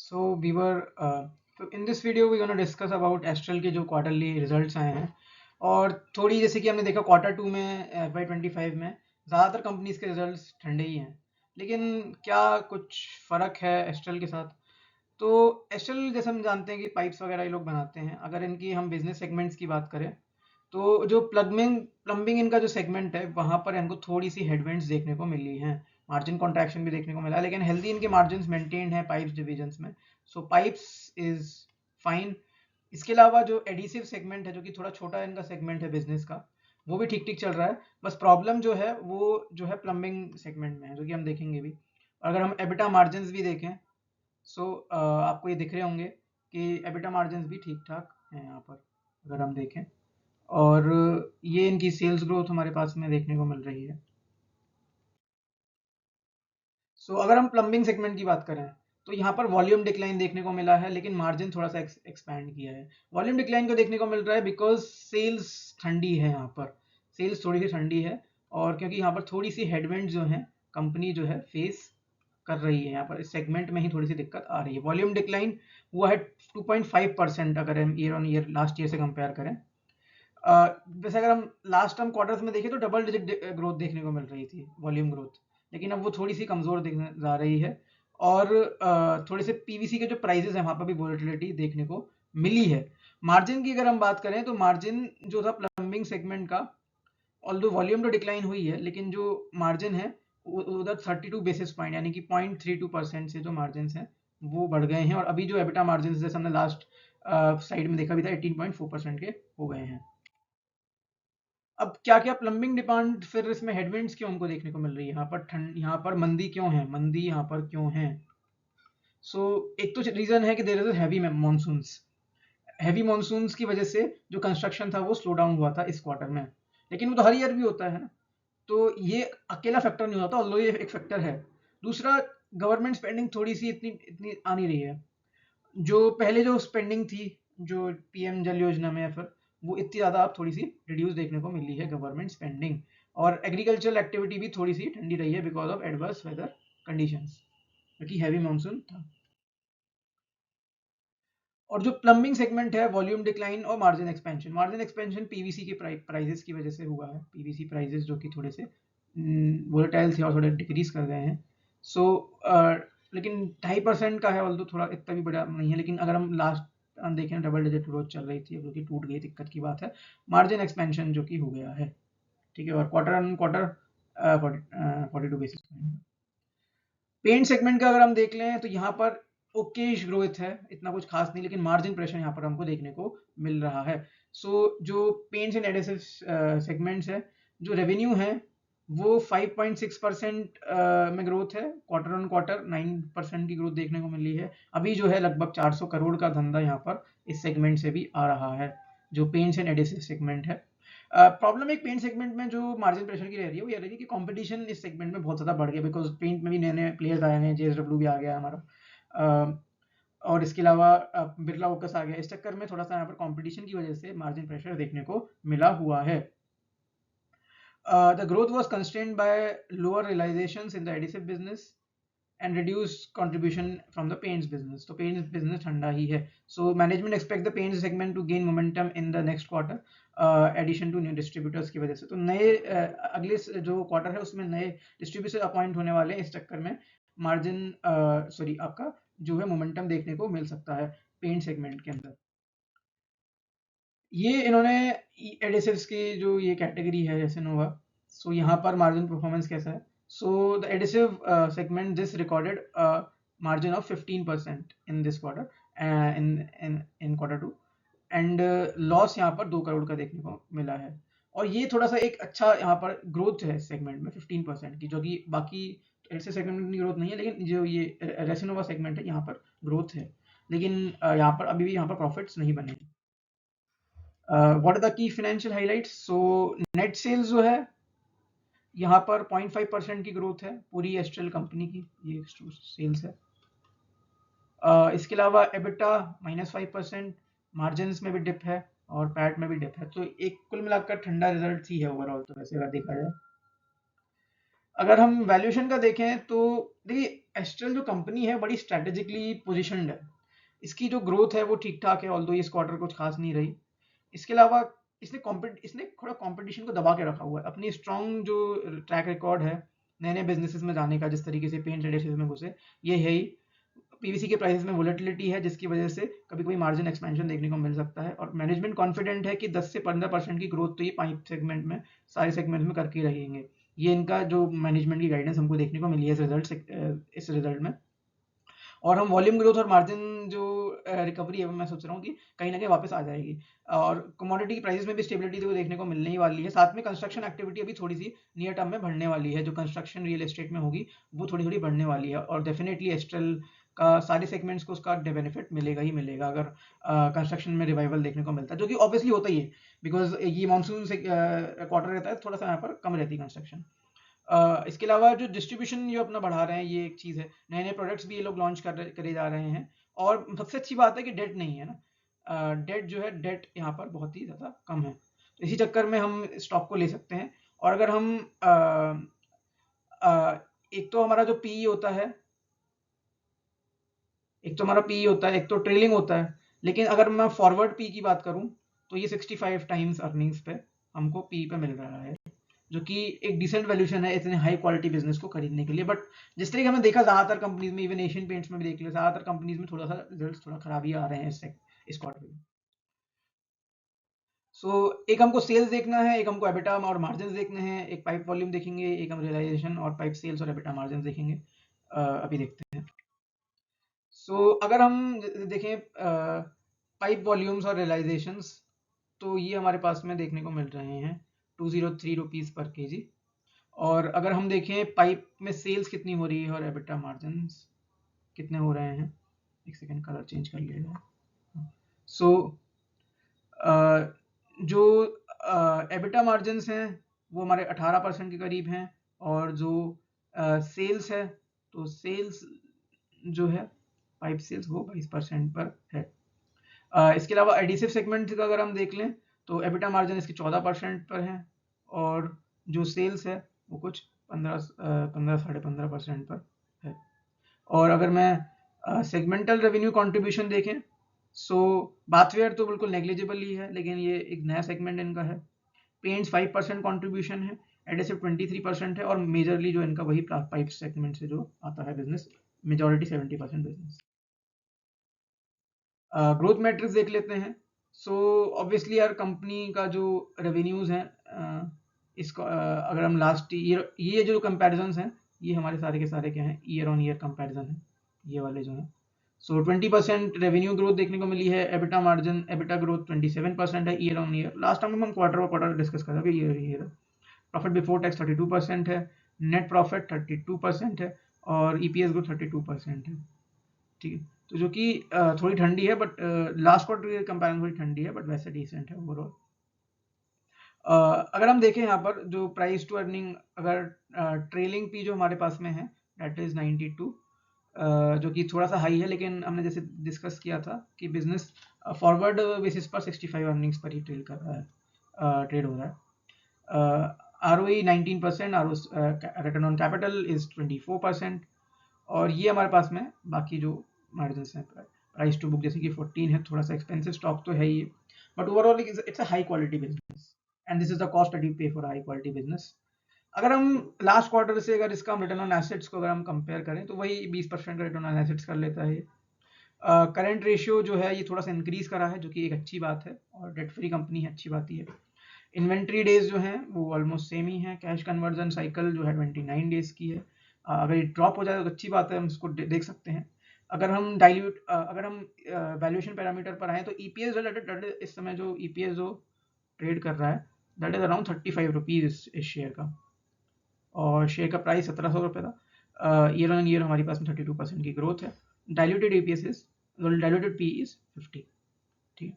So we were so in this video we're going to discuss about Astral के जो quarterly results आए हैं और थोड़ी जैसे कि हमने देखा Q2 में FY25 में ज़्यादातर कंपनीज के रिजल्ट्स ठंडे ही हैं, लेकिन क्या कुछ फ़र्क है एस्ट्रल के साथ? तो एस्ट्रल जैसे हम जानते हैं कि पाइप्स वगैरह ये लोग बनाते हैं। अगर इनकी हम बिजनेस सेगमेंट्स की बात करें तो जो प्लम्बिंग इनका जो सेगमेंट है वहाँ पर इनको थोड़ी सी हेडविंड्स देखने को मिली हैं, मार्जिन कॉन्ट्रैक्शन भी देखने को मिला, लेकिन हेल्दी इनके मार्जिन मेंटेन्ड है पाइप्स डिविजन्स में। सो पाइप्स इज फाइन। इसके अलावा जो एडिसिव सेगमेंट है जो कि थोड़ा छोटा इनका सेगमेंट है बिजनेस का, वो भी ठीक ठीक चल रहा है। बस प्रॉब्लम जो है वो जो है प्लम्बिंग सेगमेंट में है, जो कि हम देखेंगे भी। अगर हम एबिटा मार्जिन भी देखें सो आपको ये दिख रहे होंगे कि एबिटा मार्जिन भी ठीक ठाक हैं यहाँ पर अगर हम देखें, और ये इनकी सेल्स ग्रोथ हमारे पास में देखने को मिल रही है। सो अगर हम प्लम्बिंग सेगमेंट की बात करें तो यहाँ पर वॉल्यूम डिक्लाइन देखने को मिला है, लेकिन मार्जिन थोड़ा सा एक्सपैंड किया है। वॉल्यूम डिक्लाइन को देखने को मिल रहा है बिकॉज सेल्स ठंडी है, यहाँ पर सेल्स थोड़ी सी ठंडी है, और क्योंकि यहाँ पर थोड़ी सी हेडविंड जो है कंपनी जो है फेस कर रही है, यहाँ पर इस सेगमेंट में ही थोड़ी सी दिक्कत आ रही है। वॉल्यूम डिक्लाइन हुआ है 2.5% अगर हम year on year last year से कंपेयर करें। वैसे अगर हम लास्ट टर्म क्वार्टर्स में देखें तो डबल डिजिट ग्रोथ देखने को मिल रही थी वॉल्यूम ग्रोथ, लेकिन अब वो थोड़ी सी कमजोर देखने जा रही है। और थोड़े से पीवीसी के जो प्राइसेस हैं वहां पर भी वोलेटिलिटी देखने को मिली है। मार्जिन की अगर हम बात करें तो मार्जिन जो था प्लम्बिंग सेगमेंट का, ऑल्दो वॉल्यूम तो डिक्लाइन हुई है, लेकिन जो मार्जिन है उधर 32 बेसिस पॉइंट यानी कि 0.32% से जो मार्जिन हैं वो बढ़ गए हैं, और अभी जो एबिटा मार्जिन जैसे हमने लास्ट साइड में देखा भी था 18.4% के हो गए हैं। अब क्या क्या प्लम्बिंग डिमांड फिर इसमें हेडविंड्स क्यों हमको देखने को मिल रही है, यहाँ पर ठंड, यहाँ पर मंदी क्यों है, मंदी यहाँ पर क्यों है? एक तो रीजन है कि there is heavy monsoons. Heavy monsoons की वजह से जो कंस्ट्रक्शन था वो स्लो डाउन हुआ था इस क्वार्टर में, लेकिन वो तो हर ईयर भी होता है ना, तो ये अकेला फैक्टर नहीं होता, ऑल्दो ये एक फैक्टर है। दूसरा, गवर्नमेंट स्पेंडिंग थोड़ी सी इतनी इतनी आ नहीं रही है। जो पहले जो स्पेंडिंग थी जो पीएम जल योजना में, या फिर वो इतनी ज़्यादा अब थोड़ी सी रिड्यूस देखने को मिली है गवर्नमेंट स्पेंडिंग। और एग्रीकल्चरल एक्टिविटी भी थोड़ी सी ठंडी रही है because of adverse weather conditions, क्योंकि हैवी मानसून था। और जो प्लम्बिंग सेगमेंट है, वॉल्यूम डिक्लाइन और मार्जिन एक्सपेंशन पीवीसी के प्राइसेस की वजह से हुआ है। पीवीसी प्राइसेस जो कि थोड़े से वोलेटाइल थे और थोड़े डिक्रीज कर गए हैं। सो लेकिन 2.5% का है, ऑल्दो थोड़ा इतना भी बड़ा नहीं है, लेकिन अगर हम लास्ट हम देखें डबल डिजिट ग्रोथ चल रही थी जो कि टूट गई, दिक्कत की बात है। मार्जिन एक्सपेंशन जो कि हो गया है, ठीक है, और quarter on quarter 42 basis point. Paint segment का अगर हम देख लें तो यहाँ पर ओकेश ग्रोथ है, इतना कुछ खास नहीं, लेकिन मार्जिन प्रेशर यहाँ पर हमको देखने को मिल रहा है। जो पेंट्स एंड एडेसिव सेगमेंट्स है, जो रेवेन्यू है वो 5.6% में ग्रोथ है, क्वार्टर ऑन क्वार्टर 9% की ग्रोथ देखने को मिली है। अभी जो है लगभग 400 करोड़ का धंधा यहाँ पर इस सेगमेंट से भी आ रहा है, जो पेंट्स एंड एडेसिव सेगमेंट है। प्रॉब्लम एक पेंट सेगमेंट में जो मार्जिन प्रेशर की रह रही है वो ये रही है कि कंपटीशन इस सेगमेंट में बहुत ज़्यादा बढ़ गया, बिकॉज पेंट में भी नए नए प्लेयर्स आए हैं, जेएसडब्ल्यू भी आ गया हमारा, और इसके अलावा बिरला ओकस आ गया। इस चक्कर में थोड़ा सा यहाँ पर कंपटीशन की वजह से मार्जिन प्रेशर देखने को मिला हुआ है। The growth was constrained by lower realizations in the adhesive business and reduced contribution from the paints business. तो paints business ठंडा ही है. So management expect the paints segment to gain momentum in the next quarter, addition to new distributors की वजह से। तो नए अगले जो क्वार्टर है उसमें नए डिस्ट्रीब्यूटर अपॉइंट होने वाले हैं, इस चक्कर में मार्जिन आपका जो है मोमेंटम देखने को मिल सकता है पेंट सेगमेंट के अंदर। ये इन्होंने एडिसिव्स की जो ये कैटेगरी है जैसे नोवा, सो यहाँ पर मार्जिन परफॉर्मेंस कैसा है? So the adhesive segment this recorded margin of 15% in this quarter, in Q2, and loss यहाँ पर 2 करोड़ का देखने को मिला है। और ये थोड़ा सा एक अच्छा यहाँ पर ग्रोथ है सेगमेंट में 15% की, जो कि बाकी ऐसे सेगमेंट की ग्रोथ नहीं है, लेकिन जो ये रेसिनोवा सेगमेंट है यहाँ पर ग्रोथ है, लेकिन यहाँ पर अभी भी यहाँ पर प्रॉफिट्स नहीं बने। What are the key financial highlights? So net sales जो है यहाँ पर 0.5% की ग्रोथ है पूरी एस्ट्रल कंपनी की, ये सेल्स है। इसके अलावा एबिटा -5%, मार्जिन में भी डिप है और पैट में भी डिप है, तो एक कुल मिलाकर ठंडा रिजल्ट ही है ओवरऑल, तो वैसे अगर देखा जाए। अगर हम वैल्यूएशन का देखें तो देखिए एस्ट्रल जो कंपनी है बड़ी स्ट्रेटेजिकली पोजिशनड है, इसकी जो ग्रोथ है वो ठीक ठाक है, ऑल्दो इस क्वार्टर कुछ खास नहीं रही। इसके अलावा इसने थोड़ा कंपटीशन को दबा के रखा हुआ है, अपनी स्ट्रॉन्ग जो ट्रैक रिकॉर्ड है नए नए बिजनेसेस में जाने का, जिस तरीके से पेंट एडेसिव्स में घुसे, ये है ही। पीवीसी के प्राइसेस में वोलेटिलिटी है जिसकी वजह से कभी कभी मार्जिन एक्सपेंशन देखने को मिल सकता है, और मैनेजमेंट कॉन्फिडेंट है कि 10 से 15% की ग्रोथ तो ये पाइप सेगमेंट में सारे सेगमेंट में करके रहेंगे। ये इनका जो मैनेजमेंट की गाइडेंस हमको देखने को मिली है इस रिजल्ट में। और हम वॉल्यूम ग्रोथ और मार्जिन जो रिकवरी है मैं सोच रहा हूँ कि कहीं ना कहीं वापस आ जाएगी, और कमोडिटी प्राइसेस में भी स्टेबिलिटी तो देखने को मिलने ही वाली है। साथ में कंस्ट्रक्शन एक्टिविटी अभी थोड़ी सी नियर टर्म में बढ़ने वाली है, जो कंस्ट्रक्शन रियल एस्टेट में होगी वो थोड़ी थोड़ी बढ़ने वाली है, और डेफिनेटली एस्ट्रल का सारे सेगमेंट्स को उसका बेनिफिट मिलेगा ही मिलेगा अगर कंस्ट्रक्शन में रिवाइवल देखने को मिलता है, जो कि ऑब्वियसली होता ही है बिकॉज ये मानसून से क्वार्टर रहता है, थोड़ा सा यहाँ पर कम रहती है कंस्ट्रक्शन। इसके अलावा जो डिस्ट्रीब्यूशन जो अपना बढ़ा रहे हैं ये एक चीज़ है, नए नए प्रोडक्ट्स भी ये लोग लॉन्च करे जा रहे हैं, और सबसे अच्छी बात है कि डेट नहीं है ना, डेट जो है डेट यहाँ पर बहुत ही ज़्यादा कम है, तो इसी चक्कर में हम स्टॉक को ले सकते हैं। और अगर हम एक तो हमारा जो पी होता है, एक तो ट्रेलिंग होता है, लेकिन अगर मैं फॉरवर्ड पी की बात करूं तो ये 65 टाइम्स अर्निंग्स पे हमको पी पे मिल रहा है, जो कि एक डिसेंट वैल्यूएशन है इतने हाई क्वालिटी बिजनेस को खरीदने के लिए। बट जिस तरीके हमने देखा ज्यादातर कंपनीज में, इवन एशियन पेंट्स में भी देख लिया, ज्यादातर कंपनीज में थोड़ा सा रिजल्ट थोड़ा खराब ही आ रहे हैं इस क्वार्टर में। सो एक हमको सेल्स देखना है, एक हमको एबिटा और मार्जिन देखने हैं, एक पाइप वॉल्यूम देखेंगे, एक हम रियलाइजेशन और पाइप सेल्स और एबिटा मार्जिन देखेंगे। अभी देखते हैं। सो अगर हम देखें पाइप वॉल्यूम्स और रियलाइजेशंस, तो ये हमारे पास में देखने को मिल रहे हैं 203 रुपीज़ पर केजी। और अगर हम देखें पाइप में सेल्स कितनी हो रही है और एबिटा मार्जिन्स कितने हो रहे हैं, एक सेकेंड कलर चेंज कर लिया। सो जो एबिटा मार्जिन्स हैं वो हमारे 18% के करीब हैं, और जो सेल्स है तो सेल्स जो है पाइप सेल्स वो 22% पर है। इसके अलावा एडिसिव सेगमेंट का अगर हम देख लें तो एबिटा मार्जिन इसके 14% पर है, और जो सेल्स है वो कुछ 15-15.5% पर है। और अगर मैं सेगमेंटल रेवेन्यू कंट्रीब्यूशन देखें, सो बाथवेयर तो बिल्कुल नेग्लिजिबल ही है, लेकिन ये एक नया सेगमेंट इनका है। पेंट्स 5% कंट्रीब्यूशन है, एडेसिव 23% है, और मेजरली जो इनका वही पाइप सेगमेंट से जो आता है business, majority 70% business. Growth matrix देख लेते हैं। सो ऑब्वियसली यार कंपनी का जो रेवेन्यूज हैं, इसको अगर हम लास्ट ईयर, ये जो कंपैरिजंस हैं ये हमारे सारे के सारे क्या हैं, ईयर ऑन ईयर कंपैरिजन है ये वाले जो हैं। सो 20% रेवेन्यू ग्रोथ देखने को मिली है, एबिटा मार्जिन एबिटा ग्रोथ 27% है year on year. Last time हम क्वार्टर डिस्कस कर रहे हैं, year year. Profit before tax 32% है, नेट प्रॉफिट 32% है, और ईपीएस ग्रोथ 32% है। ठीक है, तो जो कि थोड़ी ठंडी है, बट लास्ट क्वार्टर के कंपैरिजन थोड़ी ठंडी है, बट वैसे डिसेंट है ओवरऑल। अगर हम देखें यहाँ पर जो प्राइस टू अर्निंग, अगर ट्रेलिंग पी जो हमारे पास में है दैट इज 92, जो कि थोड़ा सा हाई है, लेकिन हमने जैसे डिस्कस किया था कि बिजनेस फॉरवर्ड बेसिस पर 65 अर्निंग्स पर ही ट्रेड कर रहा है, ट्रेड हो रहा है। ROE 19%, return on capital is 24%, और ये हमारे पास में बाकी जो मार्जिन हैं, प्राइस टू बुक जैसे कि 14 है, थोड़ा सा एक्सपेंसिव स्टॉक तो है ही, but overall it's a high quality business, and this is the cost that you pay for high quality business. अगर हम लास्ट क्वार्टर से अगर इसका रिटर्न ऑन एसेट्स को अगर हम कंपेयर करें तो वही 20% का रिटर्न ऑन एसेट्स कर लेता है। करंट रेशियो जो है ये थोड़ा सा इंक्रीज करा है, जो कि एक अच्छी बात है, और डेट फ्री कंपनी है, अच्छी बात ही है। इन्वेंट्री डेज जो हैं वो ऑलमोस्ट सेम ही है, कैश कन्वर्जन साइकिल जो है 29 डेज की है। अगर ये ड्रॉप हो जाए तो अच्छी बात है, हम इसको देख सकते हैं। अगर हम वैल्यूएशन पैरामीटर पर आए तो ईपीएस इस समय जो ईपीएस जो ट्रेड कर रहा है दैट इज अराउंड 35 रुपीज इस शेयर का, और शेयर का प्राइस 1700 रुपये था। ईयर ऑन ईयर हमारे पास में 32% की ग्रोथ है। Diluted EPS is diluted P is 50, ठीक है,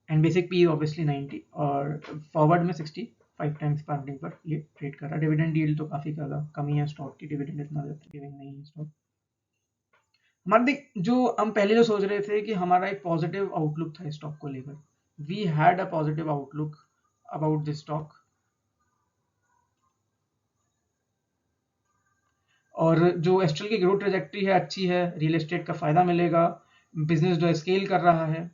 एंड बेसिक पी ऑब्वियसली 90, और फॉरवर्ड में 65 टाइम्स पर पर ये ट्रेड कर रहा है। डिविडेंड यील्ड तो काफी ज़्यादा कमी है स्टॉक की, डिविडेंड इतना गिविंग नहीं है स्टॉक। हमारे देख जो हम पहले जो सोच रहे थे कि हमारा एक पॉजिटिव आउटलुक था स्टॉक को लेकर, we had a positive outlook about this stock. और जो एस्ट्रल की ग्रोथ ट्रेजेक्ट्री है अच्छी है, रियल एस्टेट का फ़ायदा मिलेगा, बिजनेस जो है स्केल कर रहा है,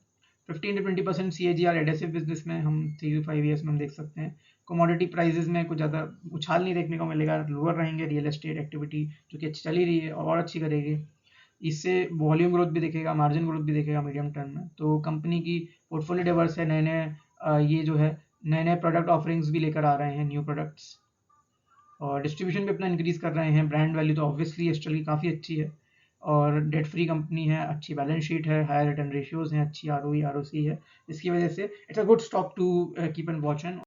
15 to 20% CAGR एडेसिव बिजनेस में हम 3 to 5 ईयर्स में हम देख सकते हैं। कमोडिटी प्राइसेस में कुछ ज़्यादा उछाल नहीं देखने को मिलेगा, लोअर रहेंगे, रियल एस्टेट एक्टिविटी जो कि अच्छी चल ही रही है और अच्छी करेगी, इससे वॉल्यूम ग्रोथ भी दिखेगा, मार्जिन ग्रोथ भी दिखेगा मीडियम टर्म में। तो कंपनी की पोर्टफोलियो डाइवर्स है, नए नए ये जो है नए नए प्रोडक्ट ऑफरिंग्स भी लेकर आ रहे हैं, न्यू प्रोडक्ट्स, और डिस्ट्रीब्यूशन भी अपना इंक्रीज कर रहे हैं। ब्रांड वैल्यू तो ऑब्वियसली एस्ट्रल की काफ़ी अच्छी है और डेट फ्री कंपनी है, अच्छी बैलेंस शीट है, हायर रिटर्न रेशियोज हैं, अच्छी ROE ROC है, इसकी वजह से it's a good stock to keep and watch and